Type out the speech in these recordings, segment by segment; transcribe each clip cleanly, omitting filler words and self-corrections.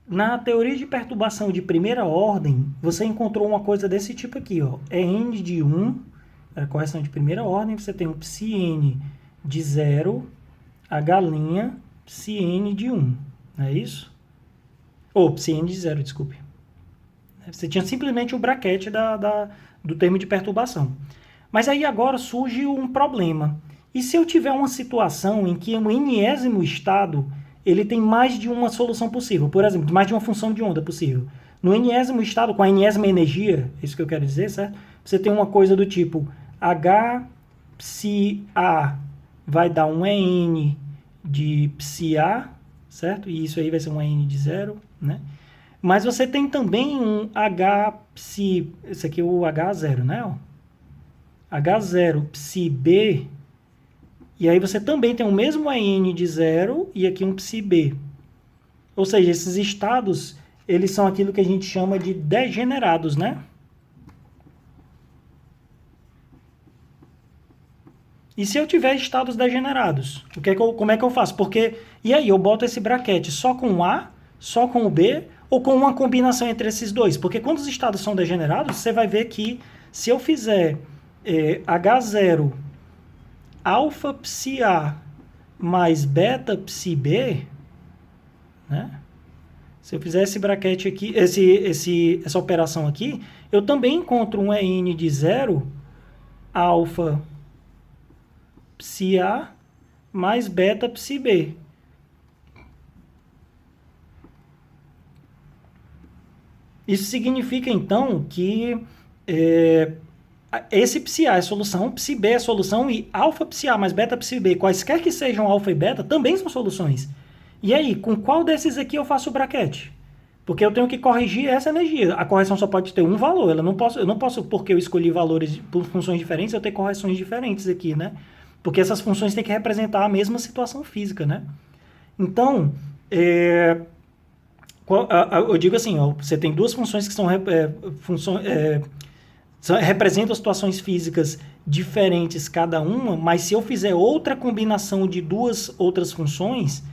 Na teoria de perturbação de primeira ordem, você encontrou uma coisa desse tipo aqui, ó. É n de 1, é a correção de primeira ordem, você tem um psi-n de 0, h' psi-n de 1, não é isso? Ou psi-n de 0, desculpe. Você tinha simplesmente o braquete do termo de perturbação. Mas aí agora surge um problema. E se eu tiver uma situação em que um enésimo estado ele tem mais de uma solução possível, por exemplo, mais de uma função de onda possível. No enésimo estado, com a enésima energia, é isso que eu quero dizer, certo? Você tem uma coisa do tipo H psi A vai dar um EN de psi A, certo? E isso aí vai ser um EN de 0, né? Mas você tem também um H psi, esse aqui é o H0, né? H0 psi B, e aí você também tem o mesmo EN de 0 e aqui um psi B. Ou seja, esses estados, eles são aquilo que a gente chama de degenerados, né? E se eu tiver estados degenerados, como é que eu faço? Porque, e aí, eu boto esse braquete só com o A, só com o B, ou com uma combinação entre esses dois? Porque quando os estados são degenerados, você vai ver que se eu fizer H0 alfa psi A mais beta psi B, né? Se eu fizer esse braquete aqui, essa operação aqui, eu também encontro um EN de 0 alfa psi A mais beta psi B. Isso significa, então, que esse psi A é solução, psi B é solução e alfa psi A mais beta psi B, quaisquer que sejam alfa e beta, também são soluções. E aí, com qual desses aqui eu faço o braquete? Porque eu tenho que corrigir essa energia. A correção só pode ter um valor. Eu não posso, porque eu escolhi valores por funções diferentes, eu ter correções diferentes aqui, né? Porque essas funções têm que representar a mesma situação física, né? Então, eu digo assim, ó, você tem duas funções que são representam situações físicas diferentes cada uma, mas se eu fizer outra combinação de duas outras funções,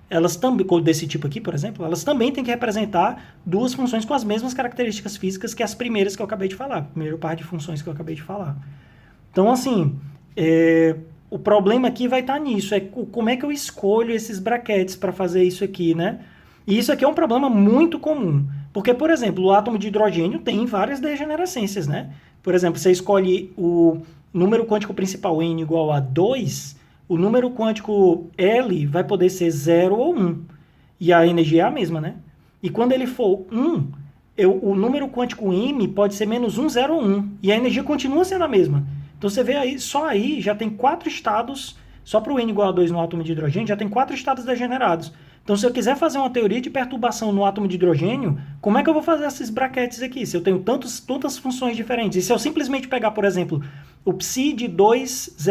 elas também, desse tipo aqui, por exemplo, elas também têm que representar duas funções com as mesmas características físicas que as primeiras que eu acabei de falar, a primeira par de funções que eu acabei de falar. Então, assim, o problema aqui vai estar nisso, como é que eu escolho esses braquetes para fazer isso aqui, né? E isso aqui é um problema muito comum, porque, por exemplo, o átomo de hidrogênio tem várias degenerescências, né? Por exemplo, você escolhe o número quântico principal n igual a 2, o número quântico L vai poder ser 0 ou 1, e a energia é a mesma, né? E quando ele for 1, o número quântico m pode ser menos 1, 0 ou 1, e a energia continua sendo a mesma. Então você vê aí, só aí já tem 4 estados, só para o n igual a 2 no átomo de hidrogênio, já tem 4 estados degenerados. Então, se eu quiser fazer uma teoria de perturbação no átomo de hidrogênio, como é que eu vou fazer esses braquetes aqui? Se eu tenho tantas funções diferentes. E se eu simplesmente pegar, por exemplo, o psi de 200,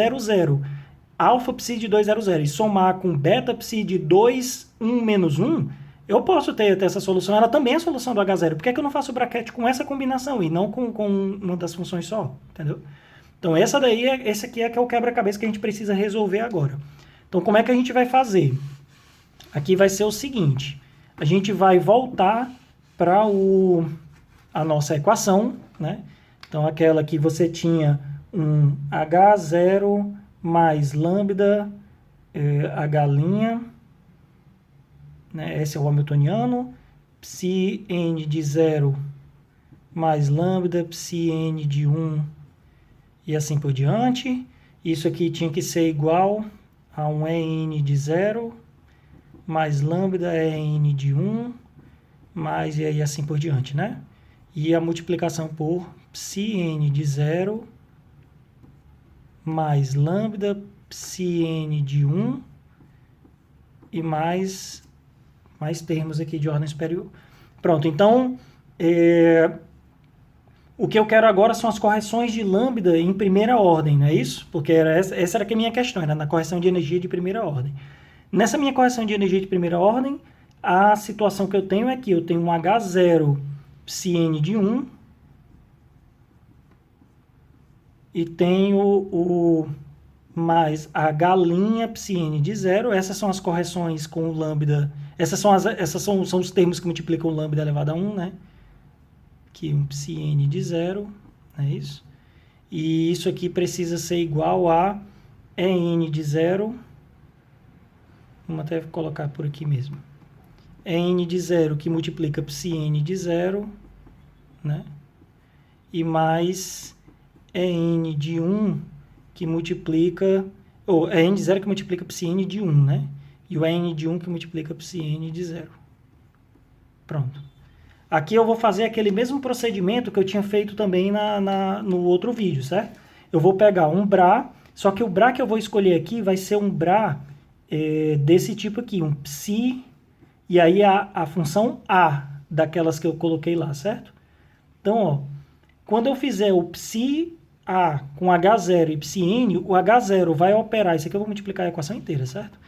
alfa psi de 200, e somar com beta psi de 2, 1 menos 1, eu posso ter essa solução. Ela também é a solução do H0. Por que eu não faço o braquete com essa combinação e não com uma das funções só? Entendeu? Então, esse aqui é que é o quebra-cabeça que a gente precisa resolver agora. Então, como é que a gente vai fazer? Aqui vai ser o seguinte, a gente vai voltar para a nossa equação, né? Então, aquela que você tinha um H0 mais lambda H', né? Esse é o hamiltoniano, psi n de 0 mais lambda, psi n de 1 e assim por diante. Isso aqui tinha que ser igual a um EN de 0 mais lambda é n de 1, mais e aí assim por diante, né? E a multiplicação por psi n de 0 mais lambda psi n de 1 e mais termos aqui de ordem superior. Pronto, então o que eu quero agora são as correções de lambda em primeira ordem, não é isso? Porque essa era a minha questão, era na correção de energia de primeira ordem. Nessa minha correção de energia de primeira ordem, a situação que eu tenho é que eu tenho um H0 psi n de 1 e tenho o mais H' psi n de 0. Essas são as correções com o lambda. São os termos que multiplicam o lambda elevado a 1, né? Aqui um psi-n de 0, é isso? E isso aqui precisa ser igual a En de 0. Vamos até colocar por aqui mesmo. En de 0 que multiplica psi-n de 0, né? E mais En de 1 que multiplica... Ou En de 0 que multiplica psi-n de 1, né? E o En de 1 que multiplica psi-n de 0. Pronto. Aqui eu vou fazer aquele mesmo procedimento que eu tinha feito também no outro vídeo, certo? Eu vou pegar um BRA, só que o BRA que eu vou escolher aqui vai ser um BRA desse tipo aqui, um psi, e aí a função A, daquelas que eu coloquei lá, certo? Então, ó, quando eu fizer o psi A com H0 e psi-n, o H0 vai operar, isso aqui eu vou multiplicar a equação inteira, certo?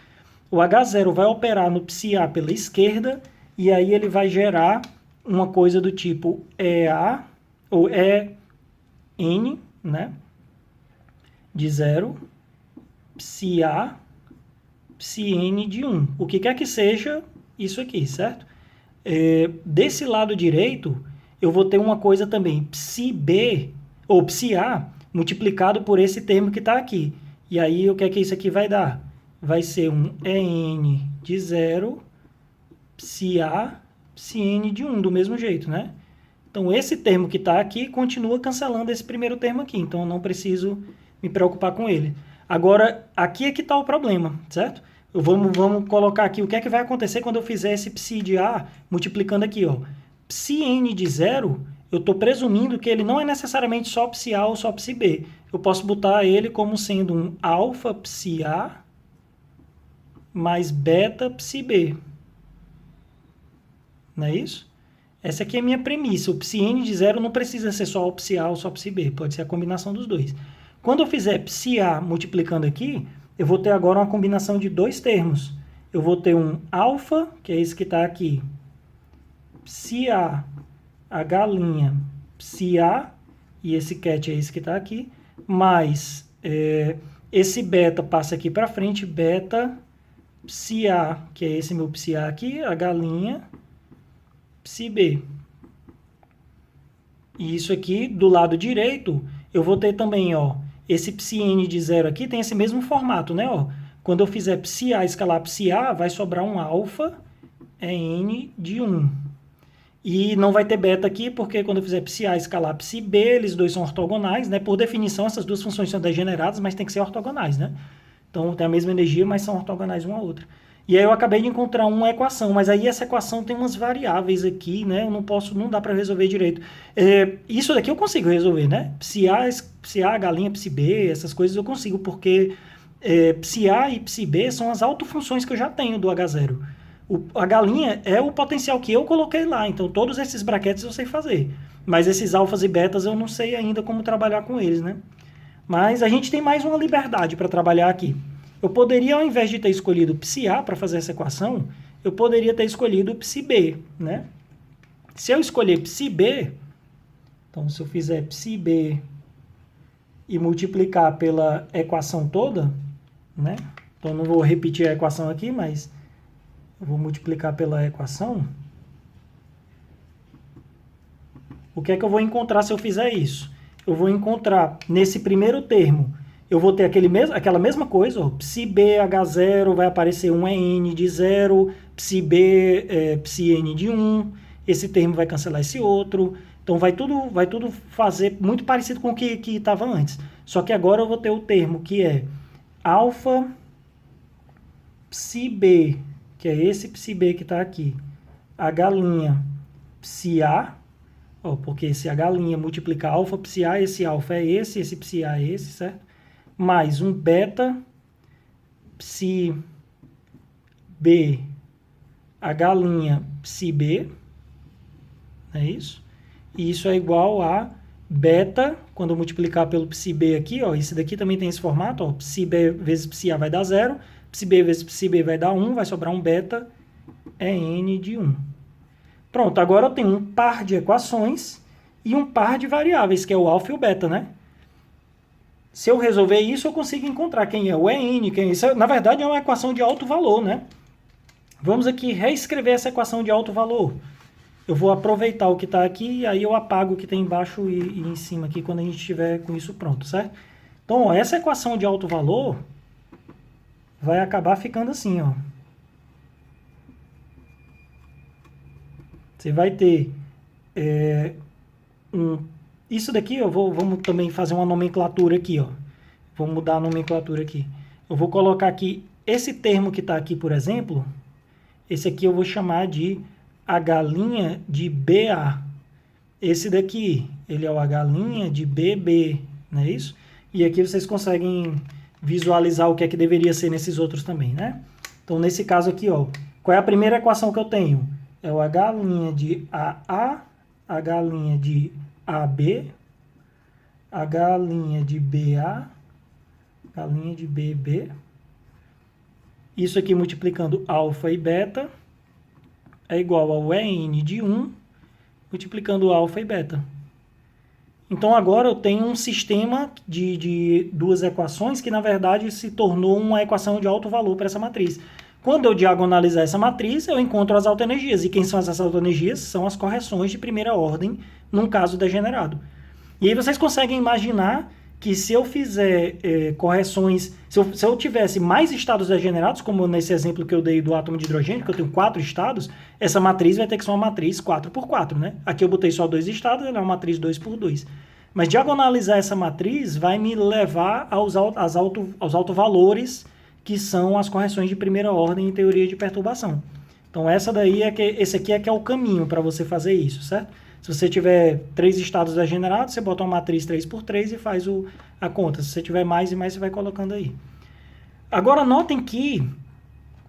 O H0 vai operar no psi A pela esquerda, e aí ele vai gerar uma coisa do tipo EA, ou EN, né? De 0, psi A, psi-n de 1. O que quer que seja isso aqui, certo? Desse lado direito, eu vou ter uma coisa também, psi B, ou psi A, multiplicado por esse termo que está aqui. E aí, o que é que isso aqui vai dar? Vai ser um EN de 0, psi A, psi-n de 1, do mesmo jeito, né? Então, esse termo que está aqui continua cancelando esse primeiro termo aqui, então eu não preciso me preocupar com ele. Agora, aqui é que está o problema, certo? Vamos colocar aqui o que é que vai acontecer quando eu fizer esse psi de A multiplicando aqui, ó. Psi-n de 0, eu estou presumindo que ele não é necessariamente só psi A ou só psi B. Eu posso botar ele como sendo um alfa psi A mais beta psi B. Não é isso? Essa aqui é a minha premissa. O psi-n de 0 não precisa ser só o psi A ou só o psi B. Pode ser a combinação dos dois. Quando eu fizer psi A multiplicando aqui, eu vou ter agora uma combinação de dois termos. Eu vou ter um alfa, que é esse que está aqui, psi A, H', psi A, e esse cat é esse que está aqui, mais esse beta passa aqui para frente, beta, psi A, que é esse meu psi A aqui, H', psi B. E isso aqui, do lado direito, eu vou ter também, ó, esse psi-n de 0 aqui tem esse mesmo formato, né? Ó, quando eu fizer psi A escalar psi A, vai sobrar um alfa n de 1. E não vai ter beta aqui, porque quando eu fizer psi A escalar psi B, eles dois são ortogonais, né? Por definição, essas duas funções são degeneradas, mas tem que ser ortogonais, né? Então, tem a mesma energia, mas são ortogonais uma à outra. E aí eu acabei de encontrar uma equação, mas aí essa equação tem umas variáveis aqui, né? Eu não dá para resolver direito. Isso daqui eu consigo resolver, né? Psi A, H', psi B, essas coisas eu consigo, porque psi A e psi B são as autofunções que eu já tenho do H0. O H' é o potencial que eu coloquei lá, então todos esses brackets eu sei fazer. Mas esses alfas e betas eu não sei ainda como trabalhar com eles, né? Mas a gente tem mais uma liberdade para trabalhar aqui. Eu poderia, ao invés de ter escolhido psi A para fazer essa equação, eu poderia ter escolhido psi B, né? Se eu escolher psi B, então se eu fizer psi B e multiplicar pela equação toda, né? Então eu não vou repetir a equação aqui, mas eu vou multiplicar pela equação. O que é que eu vou encontrar se eu fizer isso? Eu vou encontrar nesse primeiro termo, eu vou ter aquela mesma coisa, ó, psi B, H0, vai aparecer um EN de 0, psi B, psi N de 1, esse termo vai cancelar esse outro, então vai tudo fazer muito parecido com o que estava antes. Só que agora eu vou ter o termo que é alfa psi B, que é esse psi B que está aqui, H' psi A, ó, porque esse H' multiplica alfa psi A, esse alfa é esse psi A é esse, certo? Mais um beta psi B, H' psi B, é isso? E isso é igual a beta, quando eu multiplicar pelo psi B aqui, ó, esse daqui também tem esse formato, ó, psi B vezes psi A vai dar 0, psi B vezes psi B vai dar 1, vai sobrar um beta N de 1. Pronto, agora eu tenho um par de equações e um par de variáveis, que é o alfa e o beta, né? Se eu resolver isso, eu consigo encontrar quem é o EN, quem é isso. Na verdade, é uma equação de alto valor, né? Vamos aqui reescrever essa equação de alto valor. Eu vou aproveitar o que está aqui e aí eu apago o que tem embaixo e em cima aqui quando a gente estiver com isso pronto, certo? Então, ó, essa equação de alto valor vai acabar ficando assim, ó. Você vai ter isso daqui, vamos também fazer uma nomenclatura aqui, ó. Vou mudar a nomenclatura aqui. Eu vou colocar aqui, esse termo que está aqui, por exemplo, esse aqui eu vou chamar de H' de BA. Esse daqui, ele é o H' de BB, não é isso? E aqui vocês conseguem visualizar o que é que deveria ser nesses outros também, né? Então, nesse caso aqui, ó, qual é a primeira equação que eu tenho? É o H' de AA, H' de AB, H' de BA, H' de BB. Isso aqui multiplicando alfa e beta é igual ao EN de 1 multiplicando alfa e beta. Então, agora eu tenho um sistema de duas equações que, na verdade, se tornou uma equação de alto valor para essa matriz. Quando eu diagonalizar essa matriz, eu encontro as autoenergias. E quem são essas autoenergias? São as correções de primeira ordem, num caso degenerado. E aí vocês conseguem imaginar que se eu fizer correções, se eu tivesse mais estados degenerados, como nesse exemplo que eu dei do átomo de hidrogênio, que eu tenho 4 estados, essa matriz vai ter que ser uma matriz 4x4, né? Aqui eu botei só 2 estados, ela é uma matriz 2x2. Mas diagonalizar essa matriz vai me levar aos autovalores, que são as correções de primeira ordem em teoria de perturbação. Então, esse aqui é que é o caminho para você fazer isso, certo? Se você tiver 3 estados degenerados, você bota uma matriz 3x3 e faz a conta. Se você tiver mais e mais, você vai colocando aí. Agora, notem que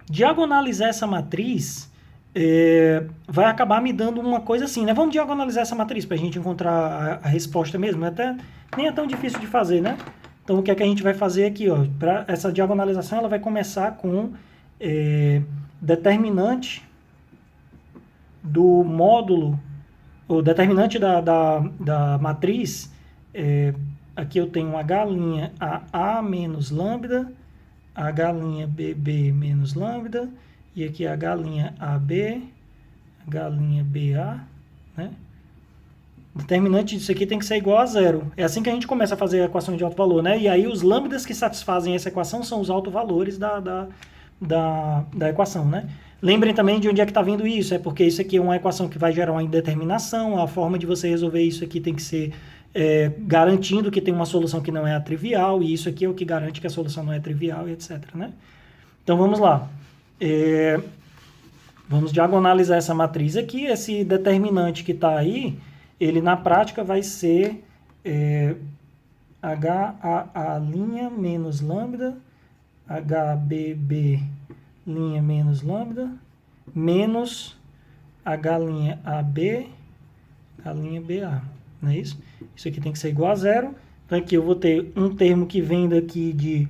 diagonalizar essa matriz vai acabar me dando uma coisa assim, né? Vamos diagonalizar essa matriz para a gente encontrar a resposta mesmo. Até nem é tão difícil de fazer, né? Então, o que é que a gente vai fazer aqui? Ó? Para essa diagonalização, ela vai começar com determinante do módulo, o determinante da matriz. Aqui eu tenho H' AA menos lambda, H' BB menos lambda, e aqui H' AB, H' BA, né? Determinante disso aqui tem que ser igual a zero. É assim que a gente começa a fazer a equação de alto valor, né? E aí os lambdas que satisfazem essa equação são os autovalores da equação, né? Lembrem também de onde é que está vindo isso. É porque isso aqui é uma equação que vai gerar uma indeterminação. A forma de você resolver isso aqui tem que ser garantindo que tem uma solução que não é trivial. E isso aqui é o que garante que a solução não é trivial, e etc, né? Então, vamos lá. Vamos diagonalizar essa matriz aqui. Esse determinante que está aí, ele na prática vai ser HAA' menos lambda, HBB' menos lambda, menos H'AB, H'BA, não é isso? Isso aqui tem que ser igual a zero. Então aqui eu vou ter um termo que vem daqui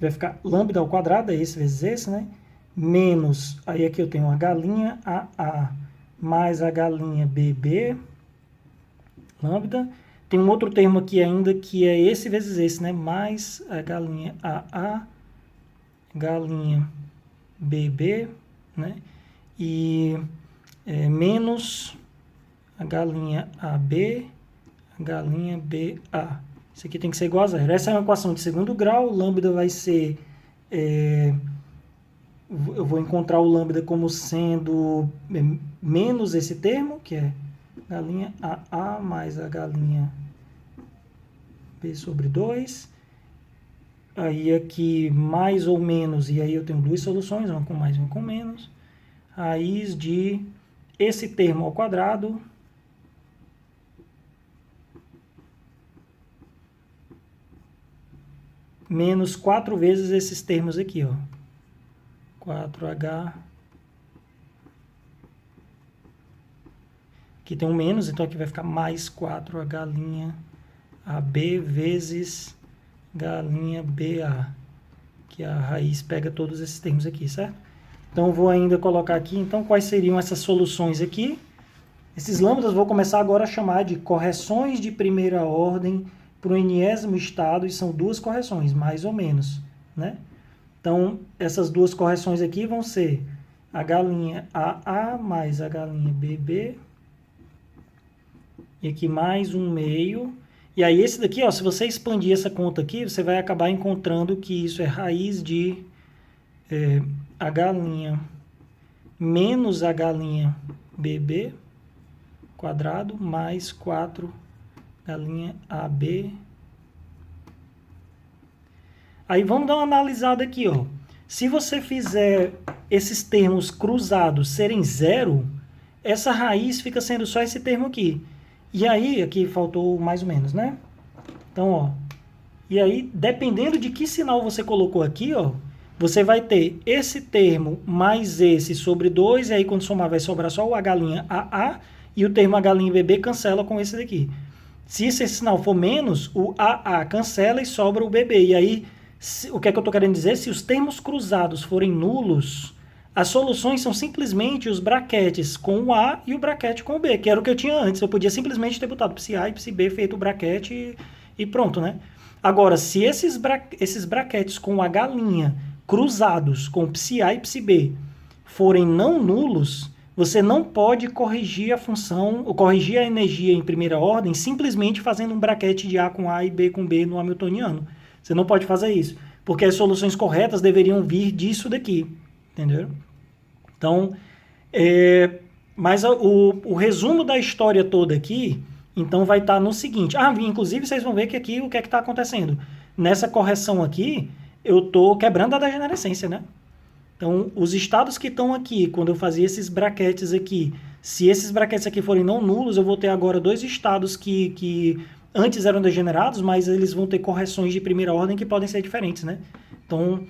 vai ficar lambda ao quadrado, é esse vezes esse, né? Menos, aí aqui eu tenho H'AA mais H'BB, lambda. Tem um outro termo aqui ainda que é esse vezes esse, né? Mais H'AA, H'BB, né? E menos H'AB, H'BA. Isso aqui tem que ser igual a zero. Essa é uma equação de segundo grau. O lambda vai ser... eu vou encontrar o lambda como sendo menos esse termo, que é H'AA mais H'B sobre 2. Aí aqui mais ou menos, e aí eu tenho duas soluções, uma com mais e uma com menos. Raiz de esse termo ao quadrado menos 4 vezes esses termos aqui, ó. 4H. Aqui tem um menos, então aqui vai ficar mais 4H' AB vezes H'BA, que a raiz pega todos esses termos aqui, certo? Então, vou ainda colocar aqui, então, quais seriam essas soluções aqui. Esses lambdas eu vou começar agora a chamar de correções de primeira ordem para o enésimo estado, e são duas correções, mais ou menos, né? Então, essas duas correções aqui vão ser AA mais H' BB. E aqui mais 1/2. E aí esse daqui, ó, se você expandir essa conta aqui, você vai acabar encontrando que isso é raiz de H' menos H' BB quadrado mais 4H' AB. Aí vamos dar uma analisada aqui, ó. Se você fizer esses termos cruzados serem zero, essa raiz fica sendo só esse termo aqui. E aí, aqui faltou mais ou menos, né? Então, ó. E aí, dependendo de que sinal você colocou aqui, ó, você vai ter esse termo mais esse sobre 2, e aí quando somar vai sobrar só o H'AA, e o termo H'BB cancela com esse daqui. Se esse sinal for menos, o AA cancela e sobra o BB. E aí, o que é que eu estou querendo dizer? Se os termos cruzados forem nulos, as soluções são simplesmente os brackets com o A e o bracket com o B, que era o que eu tinha antes. Eu podia simplesmente ter botado psi e psi-B, feito o bracket e pronto, né? Agora, se esses brackets com H' cruzados com psi e psi-B forem não nulos, você não pode corrigir a função, ou corrigir a energia em primeira ordem, simplesmente fazendo um bracket de A com A e B com B no hamiltoniano. Você não pode fazer isso, porque as soluções corretas deveriam vir disso daqui, entendeu? Então, mas o resumo da história toda aqui, então vai estar no seguinte. Inclusive vocês vão ver que aqui o que é que está acontecendo. Nessa correção aqui, eu estou quebrando a degenerescência, né? Então, os estados que estão aqui, quando eu fazia esses brackets aqui, se esses brackets aqui forem não nulos, eu vou ter agora dois estados que antes eram degenerados, mas eles vão ter correções de primeira ordem que podem ser diferentes, né? Então,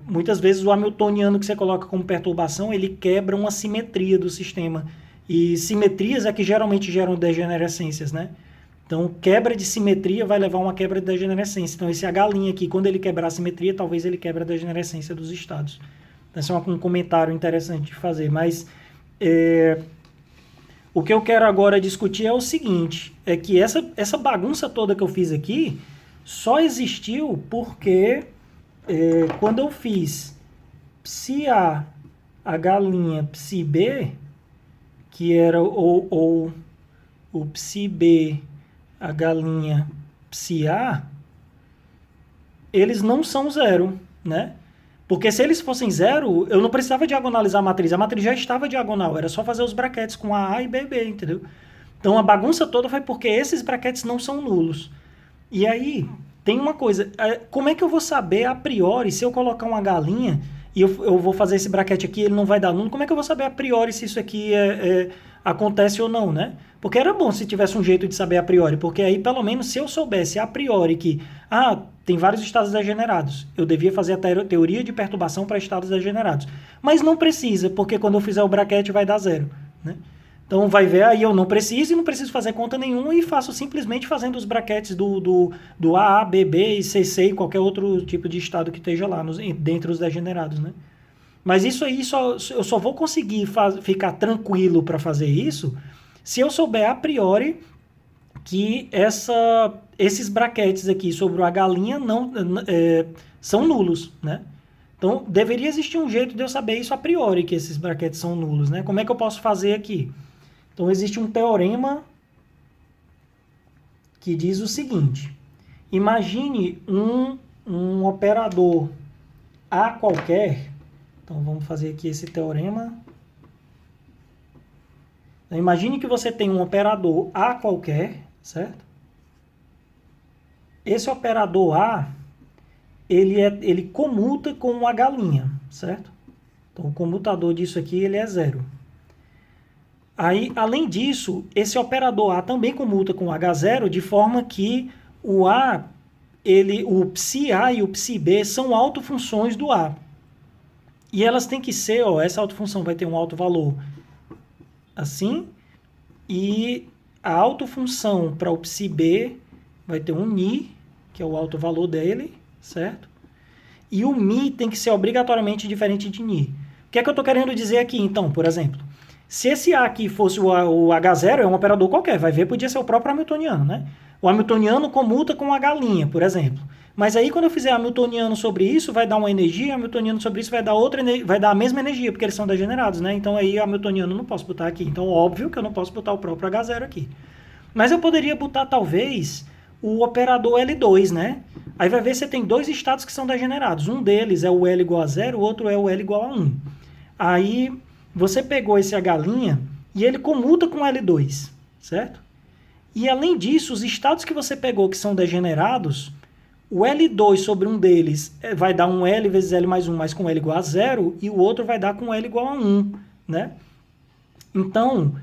muitas vezes o hamiltoniano que você coloca como perturbação, ele quebra uma simetria do sistema. E simetrias é que geralmente geram degenerescências, né? Então, quebra de simetria vai levar a uma quebra de degenerescência. Então, esse H' aqui, quando ele quebrar a simetria, talvez ele quebre a degenerescência dos estados. Então, esse é um comentário interessante de fazer. Mas o que eu quero agora discutir é o seguinte, é que essa bagunça toda que eu fiz aqui só existiu porque quando eu fiz psi-A, H', psi-B, que era ou o psi-B, H', psi-A, eles não são zero, né? Porque se eles fossem zero, eu não precisava diagonalizar a matriz já estava diagonal, era só fazer os brackets com AA e BB, entendeu? Então a bagunça toda foi porque esses brackets não são nulos. E aí, tem uma coisa, como é que eu vou saber a priori, se eu colocar uma galinha e eu vou fazer esse bracket aqui, ele não vai dar nulo, como é que eu vou saber a priori se isso aqui acontece ou não, né? Porque era bom se tivesse um jeito de saber a priori, porque aí pelo menos se eu soubesse a priori que, tem vários estados degenerados, eu devia fazer a teoria de perturbação para estados degenerados. Mas não precisa, porque quando eu fizer o bracket vai dar zero, né? Então vai ver, aí eu não preciso fazer conta nenhuma e faço simplesmente fazendo os brackets do AA, BB e CC e qualquer outro tipo de estado que esteja lá, dentre os degenerados, né? Mas isso aí, eu só vou conseguir ficar tranquilo para fazer isso se eu souber a priori que esses brackets aqui sobre o H' são nulos, né? Então, deveria existir um jeito de eu saber isso a priori, que esses brackets são nulos, né? Como é que eu posso fazer aqui? Então, existe um teorema que diz o seguinte. Imagine um operador A qualquer. Então, vamos fazer aqui esse teorema. Então, imagine que você tem um operador A qualquer, certo? Esse operador A, ele comuta com um H', certo? Então, o comutador disso aqui, ele é zero. Aí, além disso, esse operador A também comuta com H0, de forma que o psi-A e o psi-B são autofunções do A. E elas têm que ser, essa autofunção vai ter um alto valor assim, e a autofunção para o psi-B vai ter um ni, que é o alto valor dele, certo? E o mi tem que ser obrigatoriamente diferente de ni. O que é que eu estou querendo dizer aqui, então, por exemplo? Se esse A aqui fosse o H0, é um operador qualquer, vai ver, podia ser o próprio hamiltoniano, né? O hamiltoniano comuta com o H', por exemplo. Mas aí quando eu fizer hamiltoniano sobre isso, vai dar uma energia, hamiltoniano sobre isso vai dar outra, vai dar a mesma energia, porque eles são degenerados, né? Então aí hamiltoniano eu não posso botar aqui. Então óbvio que eu não posso botar o próprio H0 aqui. Mas eu poderia botar talvez o operador L2, né? Aí vai ver se tem dois estados que são degenerados. Um deles é o L igual a 0, o outro é o L igual a 1. Aí você pegou esse H' e ele comuta com L2, certo? E além disso, os estados que você pegou que são degenerados, o L2 sobre um deles vai dar um L vezes L mais 1, mas com L igual a 0, e o outro vai dar com L igual a 1, né? Então,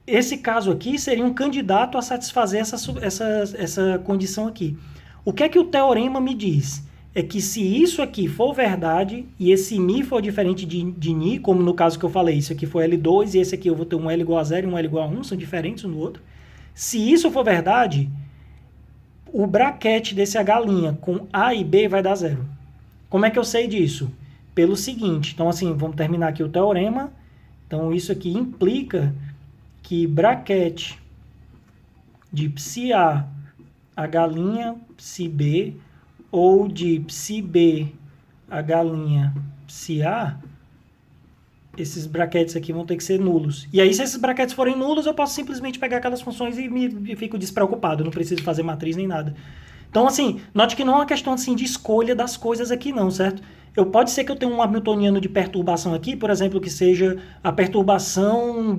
esse caso aqui seria um candidato a satisfazer essa condição aqui. O que é que o teorema me diz? É que se isso aqui for verdade, e esse Mi for diferente de Ni, como no caso que eu falei, isso aqui foi L2, e esse aqui eu vou ter um L igual a 0 e um L igual a 1, são diferentes um do outro. Se isso for verdade, o braquete desse H' com A e B vai dar 0. Como é que eu sei disso? Pelo seguinte, então assim, vamos terminar aqui o teorema. Então isso aqui implica que braquete de psi-A, H', psi-B, ou de psi-B, H', psi-A, esses braquetes aqui vão ter que ser nulos. E aí, se esses braquetes forem nulos, eu posso simplesmente pegar aquelas funções e fico despreocupado. Não preciso fazer matriz nem nada. Então, assim, note que não é uma questão assim, de escolha das coisas aqui não, certo? Pode ser que eu tenha um hamiltoniano de perturbação aqui, por exemplo, que seja a perturbação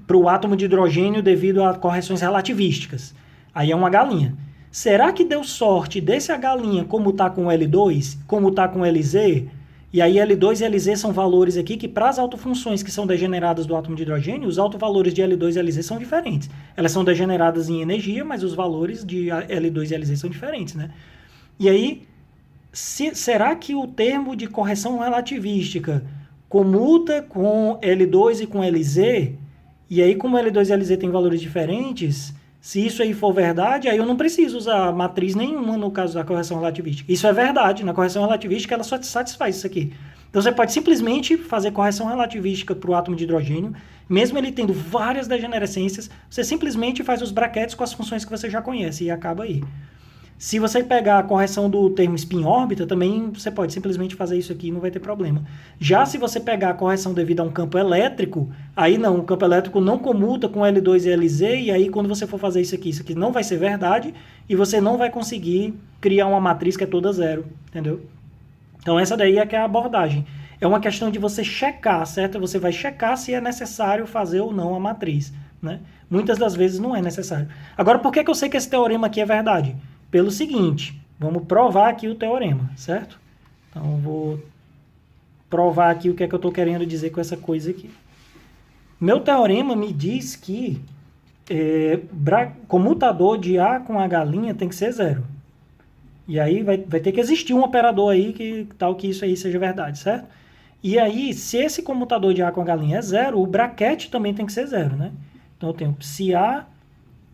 para o átomo de hidrogênio devido a correções relativísticas. Aí é um H'. Será que deu sorte desse H' comutar com L2, comutar com LZ? E aí L2 e LZ são valores aqui que para as autofunções que são degeneradas do átomo de hidrogênio, os autovalores de L2 e LZ são diferentes. Elas são degeneradas em energia, mas os valores de L2 e LZ são diferentes, né? E aí, será que o termo de correção relativística comuta com L2 e com LZ? E aí, como L2 e LZ têm valores diferentes, se isso aí for verdade, aí eu não preciso usar matriz nenhuma no caso da correção relativística. Isso é verdade, na correção relativística ela só satisfaz isso aqui. Então você pode simplesmente fazer correção relativística para o átomo de hidrogênio, mesmo ele tendo várias degenerescências, você simplesmente faz os braquetes com as funções que você já conhece e acaba aí. Se você pegar a correção do termo spin-órbita, também você pode simplesmente fazer isso aqui e não vai ter problema. Já se você pegar a correção devido a um campo elétrico, aí não, o campo elétrico não comuta com L2 e LZ, e aí quando você for fazer isso aqui não vai ser verdade, e você não vai conseguir criar uma matriz que é toda zero, entendeu? Então essa daí é que é a abordagem. É uma questão de você checar, certo? Você vai checar se é necessário fazer ou não a matriz, né? Muitas das vezes não é necessário. Agora, por que eu sei que esse teorema aqui é verdade? Pelo seguinte, vamos provar aqui o teorema, certo? Então, vou provar aqui o que é que eu estou querendo dizer com essa coisa aqui. Meu teorema me diz que comutador de A com H' tem que ser 0. E aí vai ter que existir um operador aí que tal que isso aí seja verdade, certo? E aí, se esse comutador de A com H' é 0, o braquete também tem que ser 0, né? Então, eu tenho psi-A,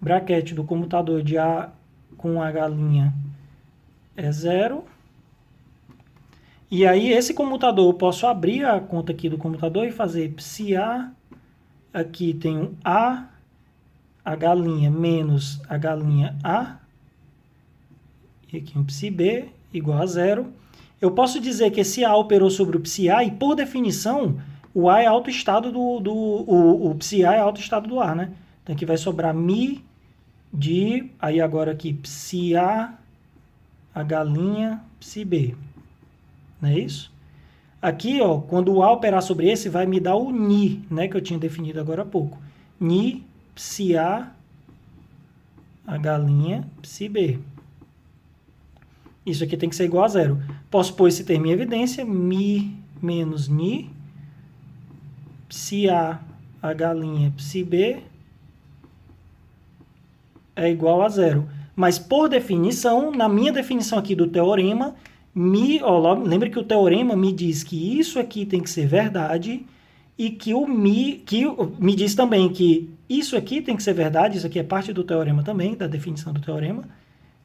braquete do comutador de A com H' é 0. E aí, esse comutador, eu posso abrir a conta aqui do comutador e fazer psi-A. Aqui tem um A, H' menos H'A. E aqui um psi-B igual a 0. Eu posso dizer que esse A operou sobre o psi-A e, por definição, o A é autoestado o psi-A é autoestado do A, né? Então, aqui vai sobrar Mi de, aí agora aqui, psi-A, H', psi-B. Não é isso? Aqui, ó, quando o A operar sobre esse, vai me dar o Ni, né, que eu tinha definido agora há pouco. Ni, psi-A, H', psi-B. Isso aqui tem que ser igual a 0. Posso pôr esse termo em evidência, Mi menos Ni, psi-A, H', psi-B, é igual a 0. Mas, por definição, na minha definição aqui do teorema, lembre que o teorema me diz que isso aqui tem que ser verdade e que me diz também que isso aqui tem que ser verdade, isso aqui é parte do teorema também, da definição do teorema,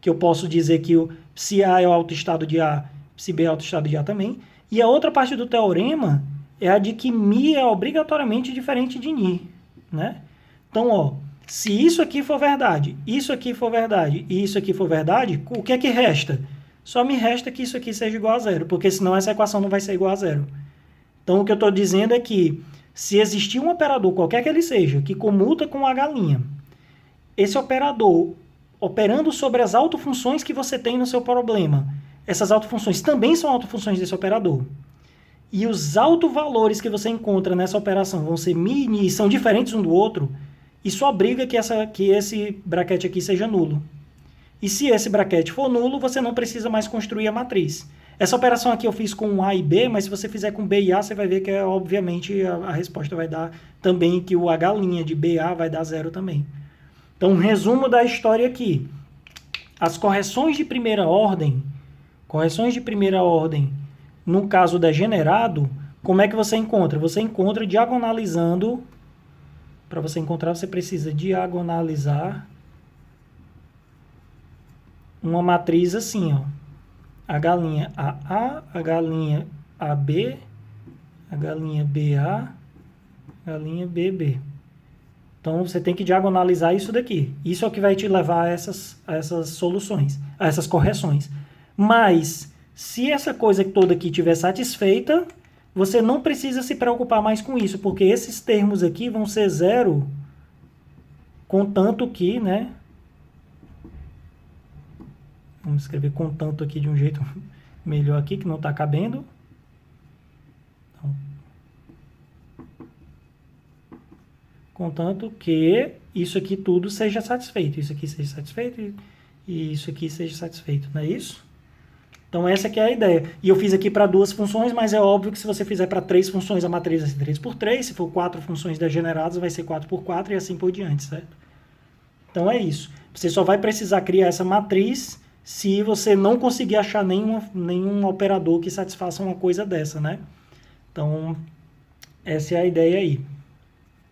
que eu posso dizer que o psi-A é o autoestado de A, psi-B é o autoestado de A também. E a outra parte do teorema é a de que Mi é obrigatoriamente diferente de Ni, né? Então, ó, Se isso aqui for verdade, isso aqui for verdade e isso aqui for verdade, o que é que resta? Só me resta que isso aqui seja igual a zero, porque senão essa equação não vai ser igual a zero. Então, o que eu estou dizendo é que se existir um operador, qualquer que ele seja, que comuta com H', esse operador operando sobre as autofunções que você tem no seu problema, essas autofunções também são autofunções desse operador. E os autovalores que você encontra nessa operação vão ser mini e são diferentes um do outro, isso obriga que esse braquete aqui seja nulo. E se esse braquete for nulo, você não precisa mais construir a matriz. Essa operação aqui eu fiz com A e B, mas se você fizer com B e A, você vai ver que, obviamente, a resposta vai dar também que o H' de BA vai dar zero também. Então, um resumo da história aqui. As correções de primeira ordem, no caso degenerado, como é que você encontra? Você encontra diagonalizando. Para você encontrar, você precisa diagonalizar uma matriz assim, ó. H' AA, H' AB, H' BA, H' BB. Então, você tem que diagonalizar isso daqui. Isso é o que vai te levar a essas soluções, a essas correções. Mas, se essa coisa toda aqui estiver satisfeita, você não precisa se preocupar mais com isso, porque esses termos aqui vão ser zero, contanto que, né? Vamos escrever contanto aqui de um jeito melhor aqui, que não está cabendo. Então, contanto que isso aqui tudo seja satisfeito. Isso aqui seja satisfeito e isso aqui seja satisfeito, não é isso? Então, essa aqui é a ideia. E eu fiz aqui para duas funções, mas é óbvio que se você fizer para três funções, a matriz vai ser 3 por 3. Se for 4 funções degeneradas, vai ser 4 por 4 e assim por diante, certo? Então, é isso. Você só vai precisar criar essa matriz se você não conseguir achar nenhum operador que satisfaça uma coisa dessa, né? Então, essa é a ideia aí.